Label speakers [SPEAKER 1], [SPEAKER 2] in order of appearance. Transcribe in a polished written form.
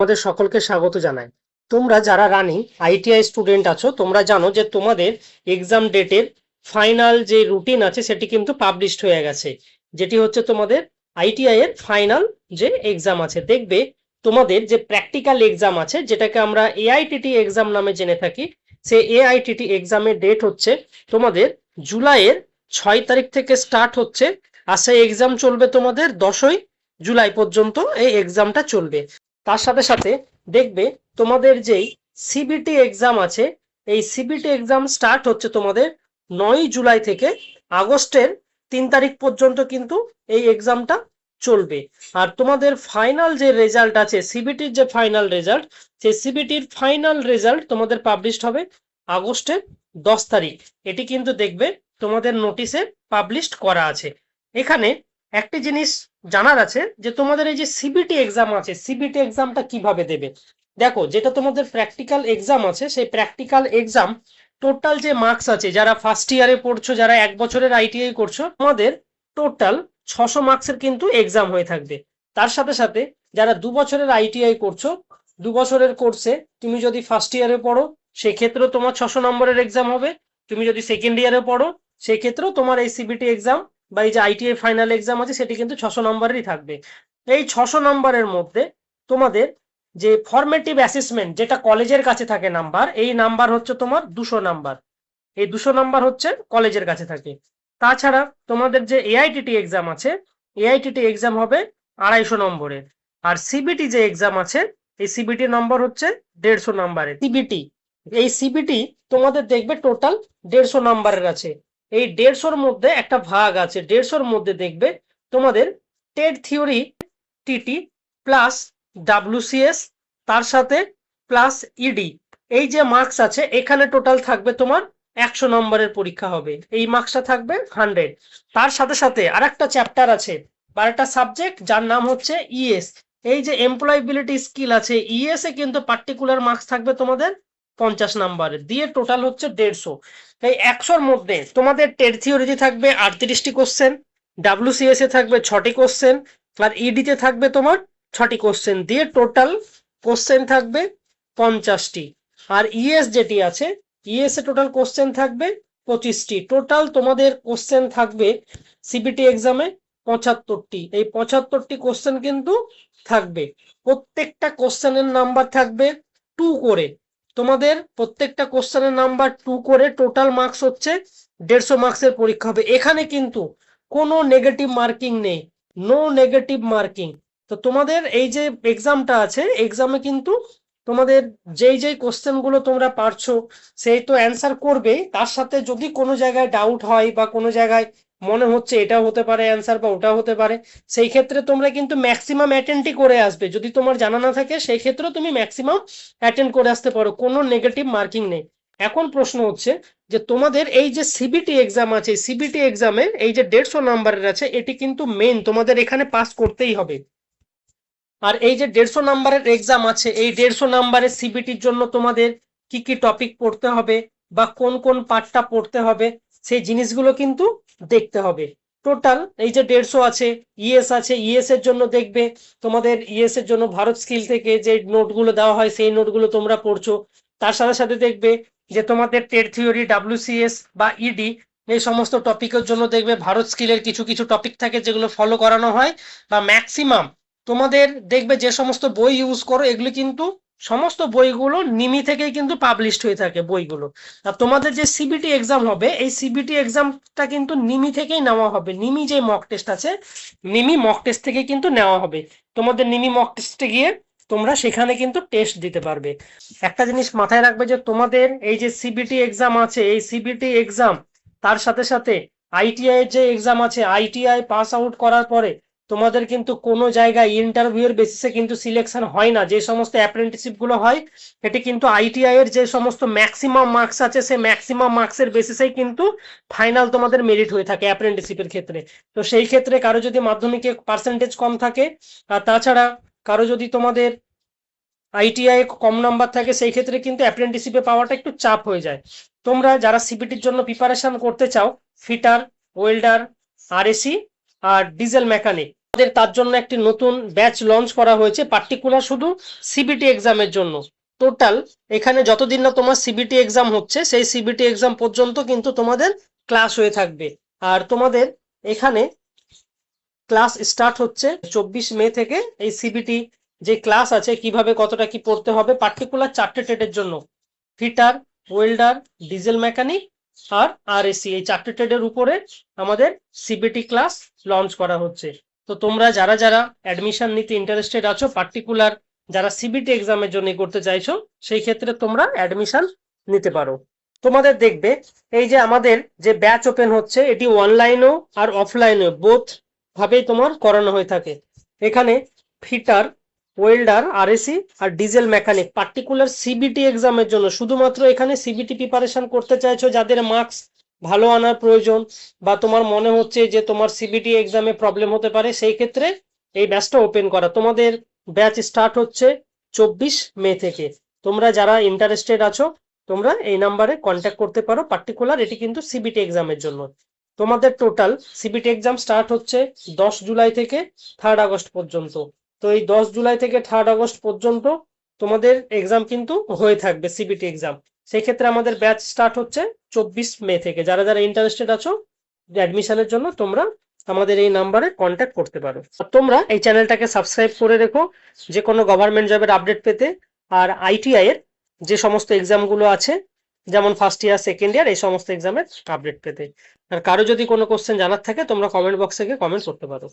[SPEAKER 1] তোমাদের সকলকে স্বাগত জানাই। তোমরা যারা রানিং আইটিআই স্টুডেন্ট আছো, তোমরা জানো যে তোমাদের এক্সাম ডেটের ফাইনাল যে রুটিন আছে সেটি কিন্তু পাবলিশড হয়ে গেছে, যেটি হচ্ছে তোমাদের আইটিআই এর ফাইনাল যে এক্সাম আছে। দেখবে তোমাদের যে প্র্যাকটিক্যাল এক্সাম আছে, যেটাকে আমরা এআইটিটি এক্সাম নামে জেনে থাকি, সেই এআইটিটি এক্সামের ডেট হচ্ছে তোমাদের জুলাইয়ের 6 তারিখ থেকে স্টার্ট হচ্ছে, আর সেই এক্সাম চলবে তোমাদের 10ই জুলাই পর্যন্ত এই এক্সামটা চলবে। তার সাথে সাথে দেখবে তোমাদের যেই সিবিটি এক্সাম আছে, এই সিবিটি এক্সাম স্টার্ট হচ্ছে তোমাদের 9 জুলাই থেকে আগস্টের 3 তারিখ পর্যন্ত কিন্তু এই এক্সামটা চলবে। আর তোমাদের ফাইনাল যে রেজাল্ট আছে, সিবিটির যে ফাইনাল রেজাল্ট, সেই সিবিটির ফাইনাল রেজাল্ট তোমাদের পাবলিশড হবে আগস্টের 10 তারিখ। এটি কিন্তু দেখবে তোমাদের নোটিশে পাবলিশড করা আছে। এখানে একটি জিনিস জানার আছে যে তোমাদের এই যে সিবিটি এক্সাম আছে, সিবিটি এক্সামটা কিভাবে দেবে। দেখো, যেটা তোমাদের প্র্যাকটিক্যাল এক্সাম আছে, সেই প্র্যাকটিক্যাল এক্সাম টোটাল যে মার্কস আছে, যারা ফার্স্ট ইয়ারে পড়ছো, যারা 1 বছরের আইটিআই করছো, তোমাদের টোটাল 600 মার্কসের কিন্তু এক্সাম হয়ে থাকবে। তার সাথে সাথে যারা 2 বছরের আইটিআই করছো, 2 বছরের কোর্সে তুমি যদি ফার্স্ট ইয়ারে পড়ো, সেক্ষেত্রেও তোমার 600 নম্বরের এক্সাম হবে। তুমি যদি সেকেন্ড ইয়ারে পড়ো, সেক্ষেত্রেও তোমার এই সিবিটি এক্সাম বা এই যে আইটিআই ফাইনাল এক্সাম আছে, সেটি কিন্তু 600 নম্বরেরই থাকবে। এই 600 নম্বরের মধ্যে তোমাদের যে ফরমেটিভ অ্যাসেসমেন্ট, যেটা কলেজের কাছে থাকে নাম্বার, এই নাম্বার হচ্ছে তোমার 200 নাম্বার। এই 200 নাম্বার হচ্ছে কলেজের কাছে থাকে। তাছাড়া তোমাদের যে এআইটিটি এক্সাম আছে, এআইটিটি এক্সাম হবে 250 নম্বরের। আর সিবিটি যে এক্সাম আছে, এই সিবিটি নম্বর হচ্ছে 150 নাম্বারের। সিবিটি, এই সিবিটি তোমাদের দেখবে টোটাল 150 নাম্বারের আছে। এই 150-র মধ্যে একটা ভাগ আছে, 150-র মধ্যে দেখবে তোমাদের TET theory TT plus WCS, তার সাথে প্লাস ইডি, এই যে মার্কস আছে, এখানে টোটাল থাকবে তোমার 100 নম্বরের পরীক্ষা হবে। এই মার্কসটা থাকবে 100। তার সাথে সাথে আর একটা চ্যাপ্টার আছে বা একটা সাবজেক্ট, যার নাম হচ্ছে ইএস। এই যে এমপ্লয়াবিলিটি স্কিল আছে, ইএস এ কিন্তু পার্টিকুলার মার্কস থাকবে তোমাদের 50 নম্বরের, দিয়ে টোটাল হচ্ছে 150। এই 100-র মধ্যে তোমাদের টেট থিওরিতে থাকবে 38টি কোশ্চেন, ডাব্লিউসিএস এ থাকবে 6টি কোশ্চেন, আর ইডিতে থাকবে তোমার 6টি কোশ্চেন, দিয়ে টোটাল কোশ্চেন থাকবে 50টি। আর ইএস যেটি আছে, ইএস এ টোটাল কোশ্চেন থাকবে 25টি। টোটাল তোমাদের কোশ্চেন থাকবে সিবিটি এক্সামে 75টি। এই 75টি কোশ্চেন কিন্তু থাকবে। প্রত্যেকটা কোশ্চেনের নাম্বার থাকবে 2 করে। তোমাদের প্রত্যেকটা কোশ্চেনের নাম্বার 2 করে, টোটাল মার্কস হচ্ছে 150 মার্কসের পরীক্ষা হবে। এখানে কিন্তু কোনো নেগেটিভ মার্কিং নেই, নো নেগেটিভ মার্কিং। তো তোমাদের এই যে এক্সামটা আছে, এক্সামে কিন্তু তোমাদের যেই যেই কোশ্চেন গুলো তোমরা পারছো সেই তো অ্যান্সার করবে। তার সাথে যদি কোনো জায়গায় ডাউট হয় বা কোনো জায়গায় মনে হচ্ছে এটা হতে পারে অ্যান্সার বা ওটা হতে পারে, সেই ক্ষেত্রে তোমরা কিন্তু ম্যাক্সিমাম অ্যাটেন্ডই করে আসবে। যদি তোমার জানা না থাকে, সেই ক্ষেত্রে তুমি ম্যাক্সিমাম অ্যাটেন্ড করে আসতে পারো, কোনো নেগেটিভ মার্কিং নেই। এখন প্রশ্ন হচ্ছে যে তোমাদের এই যে সিবিটি এক্সাম আছে, সিবিটি এক্সামে এই যে 150 নাম্বারের আছে, এটি কিন্তু মেন, তোমাদের এখানে পাস করতেই হবে। আর এই যে 150 নাম্বারের এক্সাম আছে, এই 150 নাম্বারের সিবিটির জন্য তোমাদের কি কি টপিক পড়তে হবে বা কোন কোন পার্টটা পড়তে হবে, সেই জিনিসগুলো কিন্তু দেখতে হবে। টোটাল এই যে 150 আছে, ইএস আছে, ইএস এর জন্য দেখবে তোমাদের ইএস এর জন্য ভারত স্কিল থেকে যে নোটগুলো দেওয়া হয়, সেই নোটগুলো তোমরা পড়ছো। তার সাথে সাথে দেখবে যে তোমাদের টেট থিওরি, ডাব্লিউসিএস বা ইডি, এই সমস্ত টপিকের জন্য দেখবে ভারত স্কিলের কিছু কিছু টপিক থাকে যেগুলো ফলো করানো হয়। বা ম্যাক্সিমাম তোমাদের দেখবে যে সমস্ত বই ইউজ করো, এগুলি কিন্তু সমস্ত বইগুলো নিমি থেকেই কিন্তু পাবলিশড হয়ে থাকে বইগুলো। আর তোমাদের যে সিবিটি এক্সাম হবে, এই সিবিটি এক্সামটা কিন্তু নিমি থেকেই নেওয়া হবে। নিমি যে মক টেস্ট আছে, নিমি মক টেস্ট থেকে কিন্তু নেওয়া হবে। তোমাদের নিমি মক টেস্টে গিয়ে তোমরা সেখানে কিন্তু টেস্ট দিতে পারবে। একটা জিনিস মাথায় রাখবে যে তোমাদের এই যে সিবিটি এক্সাম আছে, এই সিবিটি এক্সাম তার সাথে সাথে আইটিআই এর যে এক্সাম আছে, আইটিআই পাস আউট করার পরে তোমাদের কিন্তু কোনো জায়গায় ইন্টারভিউর বেসিসে কিন্তু সিলেকশন হয় না। যে সমস্ত অ্যাপ্রেন্টিসশিপ গুলো হয়, এটি কিন্তু আইটিআই এর যে সমস্ত ম্যাক্সিমাম মার্কস আছে, সেই ম্যাক্সিমাম মার্কসের বেসিসেই কিন্তু ফাইনাল তোমাদের মেরিট হয়ে থাকে অ্যাপ্রেন্টিসশিপের ক্ষেত্রে। তো সেই ক্ষেত্রে কারো যদি মাধ্যমিকে পার্সেন্টেজ কম থাকে, আর তাছাড়া কারো যদি তোমাদের আইটিআই কম নাম্বার থাকে, সেই ক্ষেত্রে কিন্তু অ্যাপ্রেন্টিসশিপে পাওয়াটা একটু চাপ হয়ে যায়। তোমরা যারা সিবিটির জন্য প্রিপারেশন করতে চাও, ফিটার, ওয়েল্ডার, আরএসি আর ডিজেল মেকানিক, আমাদের তার জন্য একটি নতুন ব্যাচ লঞ্চ করা হয়েছে পার্টিকুলার শুধু সিবিটি এক্সামের জন্য। টোটাল এখানে যতদিন না তোমার সিবিটি এক্সাম হচ্ছে সেই সিবিটি এক্সাম পর্যন্ত কিন্তু তোমাদের ক্লাস হয়ে থাকবে। আর তোমাদের এখানে ক্লাস স্টার্ট হচ্ছে 24 মে থেকে। এই সিবিটি যে ক্লাস আছে কিভাবে কতটা কি পড়তে হবে পার্টিকুলার 4টে ট্রেডের জন্য, ফিটার, ওয়েল্ডার, ডিজেল মেকানিক আর আরএসসি, এই 4টে ট্রেডের উপরে আমাদের সিবিটি ক্লাস লঞ্চ করা হচ্ছে। তো তোমরা যারা যারা অ্যাডমিশন নিতে ইন্টারেস্টেড আছো, পার্টিকুলার যারা সিবিটি এক্সামের জন্য করতে চাইছো, সেই ক্ষেত্রে তোমরা অ্যাডমিশন নিতে পারো। তোমাদের দেখবে এই যে আমাদের যে ব্যাচ ওপেন হচ্ছে এটি অনলাইনেও আর অফলাইনেও বোথ ভাবেই তোমার করানো হয়ে থাকে। এখানে ফিটার, ওয়েল্ডার, আরএসি আর ডিজেল মেকানিক পার্টিকুলার সিবিটি এক্সামের জন্য, শুধুমাত্র এখানে সিবিটি প্রিপারেশন করতে চাইছো যাদের মার্কস ভালো আনার প্রয়োজন বা তোমার মনে হচ্ছে যে তোমার সিবিটি এক্সামে প্রবলেম হতে পারে, সেই ক্ষেত্রে এই ব্যাচটা ওপেন করা। তোমাদের ব্যাচ স্টার্ট হচ্ছে 24 মে থেকে। তোমরা যারা ইন্টারেস্টেড আছো তোমরা এই নাম্বারে কন্ট্যাক্ট করতে পারো। পার্টিকুলার এটি কিন্তু সিবিটি এক্সামের জন্য। তোমাদের টোটাল সিবিটি এক্সাম স্টার্ট হচ্ছে 10 জুলাই থেকে 3rd আগস্ট পর্যন্ত। তো এই 10 জুলাই থেকে 3rd আগস্ট পর্যন্ত তোমাদের এক্সাম কিন্তু হয়ে থাকবে সিবিটি এক্সাম। সেই ক্ষেত্রে আমাদের ব্যাচ স্টার্ট হচ্ছে 24 মে থেকে। যারা যারা ইন্টারেস্টেড আছো অ্যাডমিশনের জন্য তোমরা আমাদের এই নাম্বারে কন্ট্যাক্ট করতে পারো। আর তোমরা এই চ্যানেলটাকে সাবস্ক্রাইব করে রেখো যে কোনো গভর্নমেন্ট জবের আপডেট পেতে। আর আইটিআই এর যে সমস্ত এক্সামগুলো আছে যেমন ফার্স্ট ইয়ার, সেকেন্ড ইয়ার, এই সমস্ত এক্সামের আপডেট পেতে। আর কারো যদি কোনো কোশ্চেন জানার থাকে তোমরা কমেন্ট বক্সে গিয়ে কমেন্ট করতে পারো।